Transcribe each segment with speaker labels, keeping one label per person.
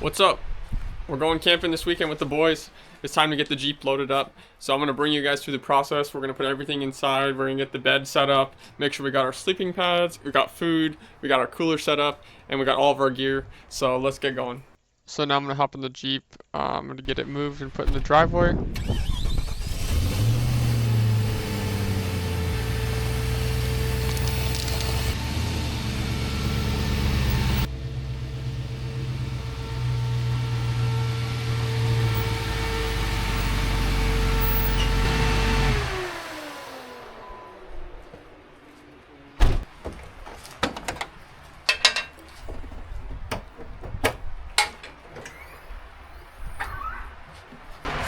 Speaker 1: What's up? We're going camping this weekend with the boys. It's time to get the Jeep loaded up. So I'm going to bring you guys through the process. We're going to put everything inside. We're going to get the bed set up. Make sure we got our sleeping pads. We got food. We got our cooler set up. And we got all of our gear. So let's get going. So now I'm going to hop in the Jeep. I'm going to get it moved and put in the driveway.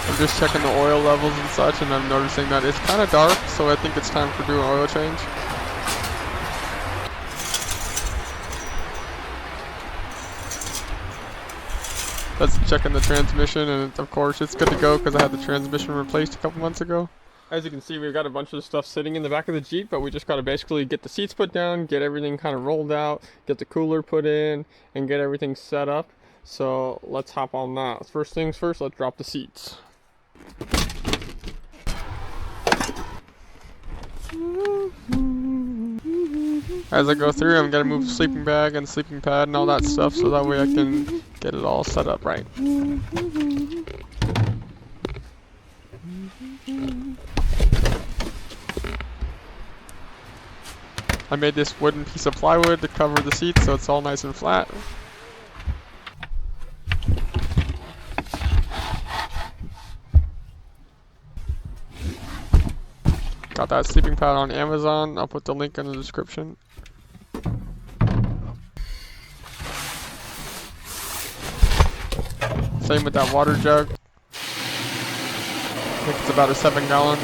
Speaker 1: I'm just checking the oil levels and such, and I'm noticing that it's kind of dark, so I think it's time for doing an oil change. That's checking the transmission, and of course it's good to go because I had the transmission replaced a couple months ago. As you can see, we've got a bunch of stuff sitting in the back of the Jeep, but we just got to basically get the seats put down, get everything kind of rolled out, get the cooler put in, and get everything set up. So let's hop on that. First things first, let's drop the seats. As I go through, I'm gonna move the sleeping bag and sleeping pad and all that stuff so that way I can get it all set up right. I made this wooden piece of plywood to cover the seats so it's all nice and flat. Got that sleeping pad on Amazon. I'll put the link in the description. Same with that water jug. I think it's about a 7-gallon.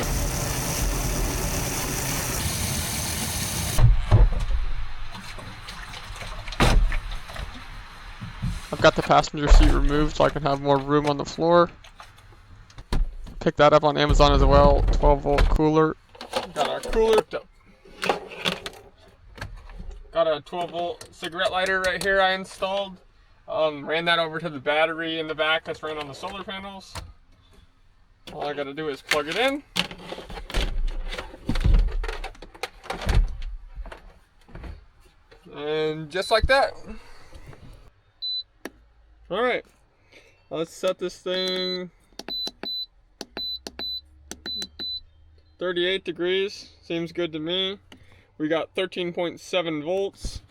Speaker 1: I've got the passenger seat removed so I can have more room on the floor. Picked that up on Amazon as well. 12-volt cooler. Got our cooler. Got a 12-volt cigarette lighter right here I installed. Ran that over to the battery in the back that's running on the solar panels. All I gotta do is plug it in. And just like that. Alright. Let's set this thing 38 degrees, seems good to me. We got 13.7 volts,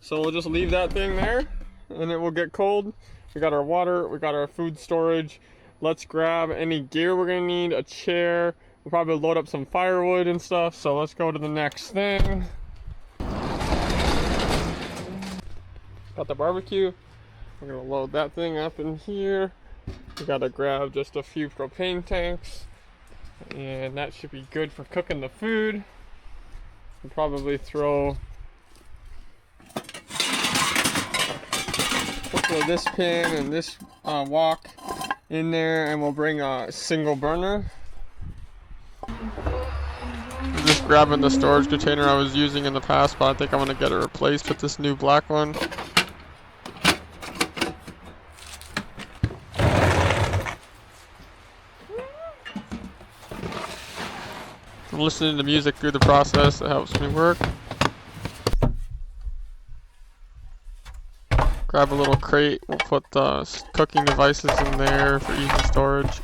Speaker 1: so we'll just leave that thing there and it will get cold. We got our water, we got our food storage. Let's grab any gear we're gonna need, a chair. We'll probably load up some firewood and stuff, so let's go to the next thing. Got the barbecue. We're gonna load that thing up in here. We gotta grab just a few propane tanks. And that should be good for cooking the food. We'll probably throw this pan and this wok in there, and we'll bring a single burner. I'm just grabbing the storage container I was using in the past, but I think I'm going to get it replaced with this new black one. I'm listening to music through the process. It helps me work. Grab a little crate. We'll put the cooking devices in there for easy storage.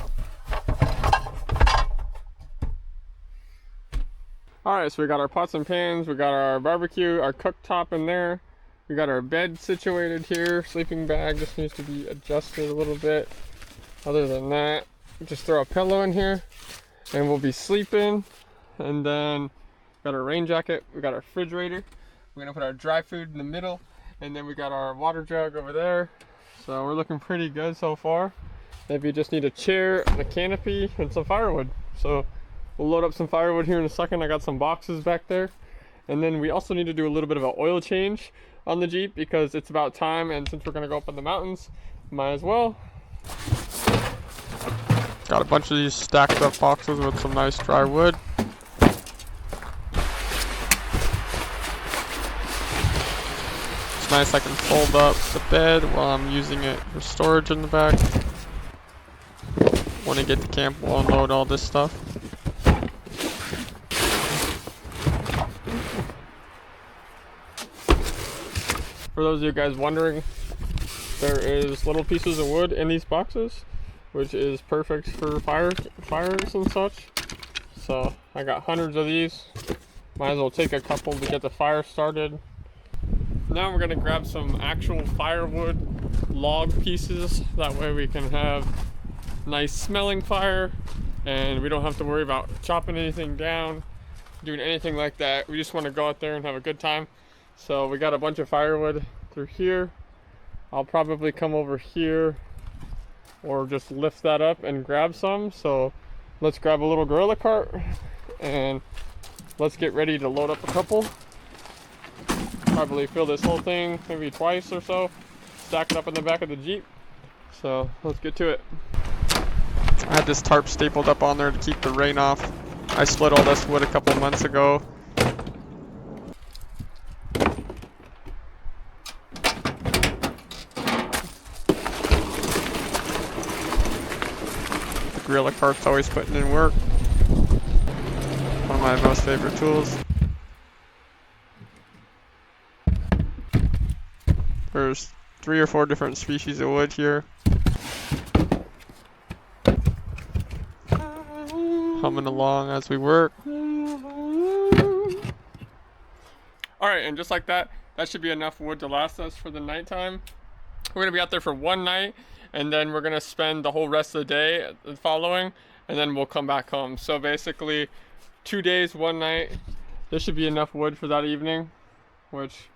Speaker 1: Alright, so we got our pots and pans. We got our barbecue, our cooktop in there. We got our bed situated here. Sleeping bag just needs to be adjusted a little bit. Other than that, just throw a pillow in here and we'll be sleeping. And then got our rain jacket, we got our refrigerator, we're gonna put our dry food in the middle, and then we got our water jug over there. So we're looking pretty good so far. Maybe you just need a chair, a canopy, and some firewood. So we'll load up some firewood here in a second. I got some boxes back there. And then we also need to do a little bit of an oil change on the Jeep because it's about time, and since we're gonna go up in the mountains, might as well. Got a bunch of these stacked up boxes with some nice dry wood. nice I can fold up the bed while I'm using it for storage in the back. When I get to camp, we'll unload all this stuff. For those of you guys wondering, there is little pieces of wood in these boxes, which is perfect for fires and such. So I got hundreds of these. Might as well take a couple to get the fire started. Now we're gonna grab some actual firewood log pieces. That way we can have nice smelling fire and we don't have to worry about chopping anything down, doing anything like that. We just want to go out there and have a good time. So we got a bunch of firewood through here. I'll probably come over here or just lift that up and grab some. So let's grab a little gorilla cart and let's get ready to load up a couple. Probably fill this whole thing maybe twice or so, stack it up in the back of the Jeep. So let's get to it. I had this tarp stapled up on there to keep the rain off. I split all this wood a couple months ago. The gorilla cart's always putting in work. One of my most favorite tools. There's 3 or 4 different species of wood here. Humming along as we work. Alright, and just like that, that should be enough wood to last us for the nighttime. We're going to be out there for one night, and then we're going to spend the whole rest of the day following, and then we'll come back home. So basically, 2 days, 1 night. This should be enough wood for that evening, which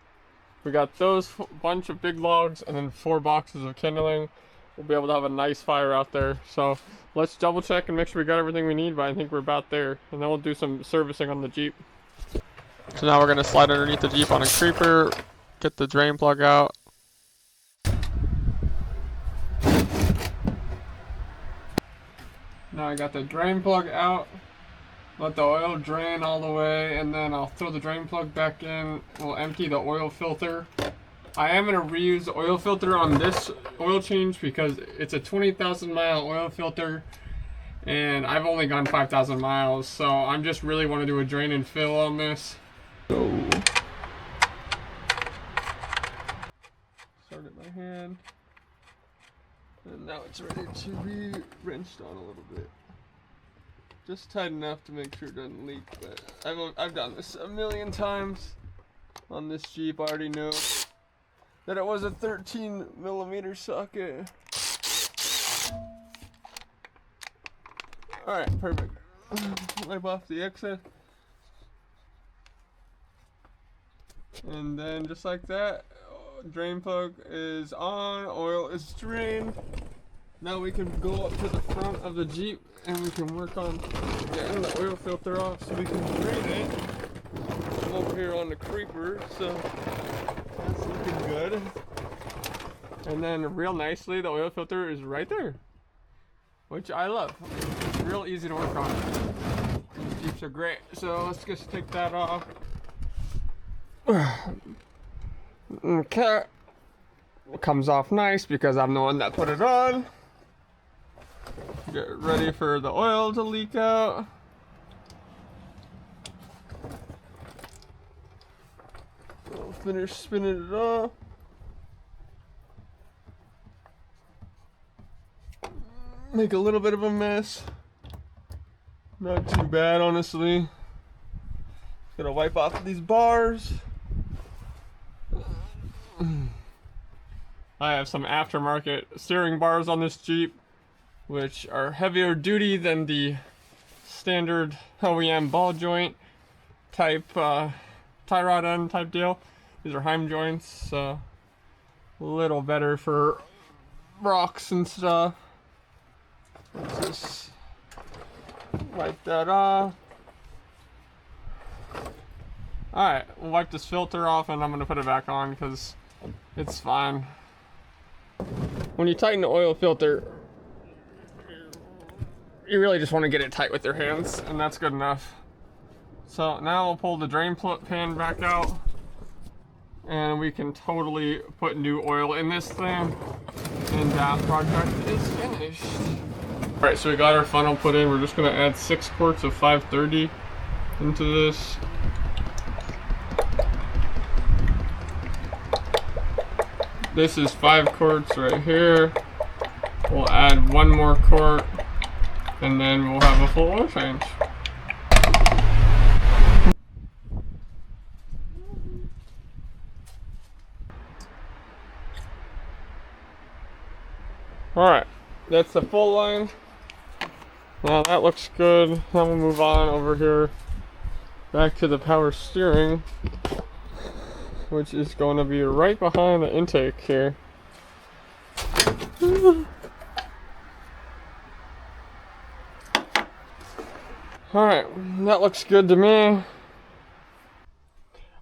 Speaker 1: we got those bunch of big logs and then 4 boxes of kindling. We'll be able to have a nice fire out there. So let's double check and make sure we got everything we need, but I think we're about there. And then we'll do some servicing on the Jeep. So now we're gonna slide underneath the Jeep on a creeper, get the drain plug out. Now I got the drain plug out. Let the oil drain all the way, and then I'll throw the drain plug back in. We'll empty the oil filter. I am going to reuse the oil filter on this oil change because it's a 20,000 mile oil filter, and I've only gone 5,000 miles, so I just really want to do a drain and fill on this. So, started my hand, and now it's ready to be wrenched on a little bit. Just tight enough to make sure it doesn't leak, but I've done this a million times on this Jeep. I already know that it was a 13mm socket. Alright, perfect. Wipe off the excess. And then just like that, drain plug is on, oil is drained. Now we can go up to the front of the Jeep and we can work on getting the oil filter off so we can drain it. I'm over here on the creeper, so that's looking good. And then real nicely, the oil filter is right there, which I love. It's real easy to work on. These Jeeps are great. So let's just take that off. Okay. It comes off nice because I'm the one that put it on. Get ready for the oil to leak out. I'll finish spinning it off. Make a little bit of a mess. Not too bad, honestly. Gonna wipe off these bars. I have some aftermarket steering bars on this Jeep, which are heavier duty than the standard OEM ball joint type tie rod end type deal. These are Heim joints, so a little better for rocks and stuff. Let's just wipe that off. Alright, we'll wipe this filter off and I'm going to put it back on because it's fine. When you tighten the oil filter, you really just want to get it tight with your hands, and that's good enough. So now we'll pull the drain pan back out. and we can totally put new oil in this thing, and that project is finished. All right, so we got our funnel put in. We're just gonna add 6 quarts of 530 into this. This is 5 quarts right here. We'll add 1 more quart, and then we'll have a full oil change. Alright, that's the full line. Now that looks good. Now we'll move on over here back to the power steering, which is going to be right behind the intake here. Alright, that looks good to me.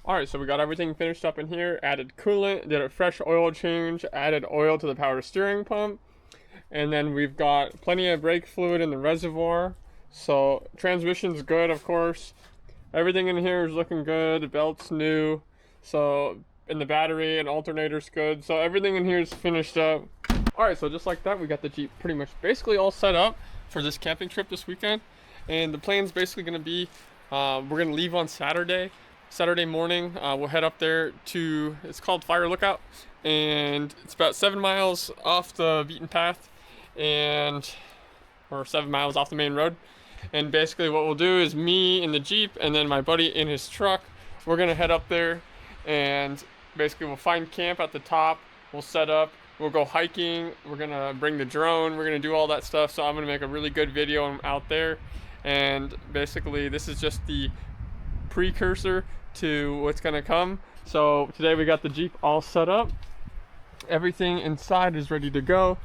Speaker 1: Alright, so we got everything finished up in here, added coolant, did a fresh oil change, added oil to the power steering pump, and then we've got plenty of brake fluid in the reservoir. So transmission's good, of course. Everything in here is looking good, the belt's new, so, and the battery and alternator's good, so everything in here is finished up. Alright, so just like that, we got the Jeep pretty much basically all set up for this camping trip this weekend. And the plan's basically going to be, we're going to leave on Saturday morning. We'll head up there to, it's called Fire Lookout, and it's about 7 miles off the beaten path, or 7 miles off the main road. And basically what we'll do is me in the Jeep and then my buddy in his truck, we're going to head up there, and basically we'll find camp at the top, we'll set up, we'll go hiking, we're going to bring the drone, we're going to do all that stuff. So I'm going to make a really good video out there. And basically this is just the precursor to what's gonna come. So today we got the Jeep all set up. Everything inside is ready to go.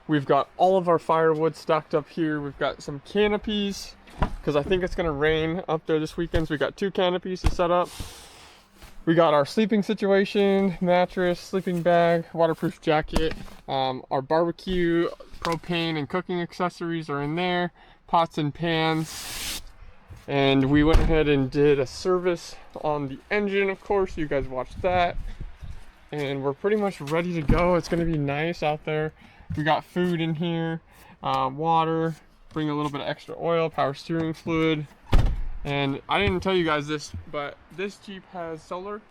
Speaker 1: We've got all of our firewood stocked up here. We've got some canopies because I think it's gonna rain up there this weekend. So we got 2 canopies to set up. We got our sleeping situation, mattress, sleeping bag, waterproof jacket. Our barbecue, propane, and cooking accessories are in there. Pots and pans. And we went ahead and did a service on the engine, of course. You guys watched that. And we're pretty much ready to go. It's going to be nice out there. We got food in here, water, bring a little bit of extra oil, power steering fluid. And I didn't tell you guys this, but this Jeep has solar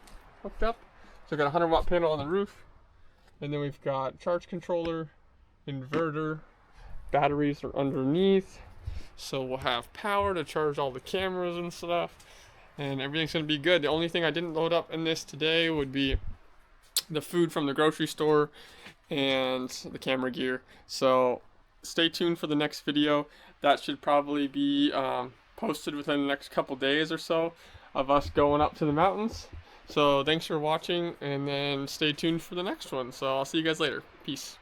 Speaker 1: hooked up. So I got a 100-watt panel on the roof. And then we've got charge controller, inverter, batteries are underneath. So we'll have power to charge all the cameras and stuff, and everything's gonna be good. The only thing I didn't load up in this today would be the food from the grocery store and the camera gear. So stay tuned for the next video. That should probably be posted within the next couple days or so of us going up to the mountains. So thanks for watching, and then stay tuned for the next one. So I'll see you guys later. Peace.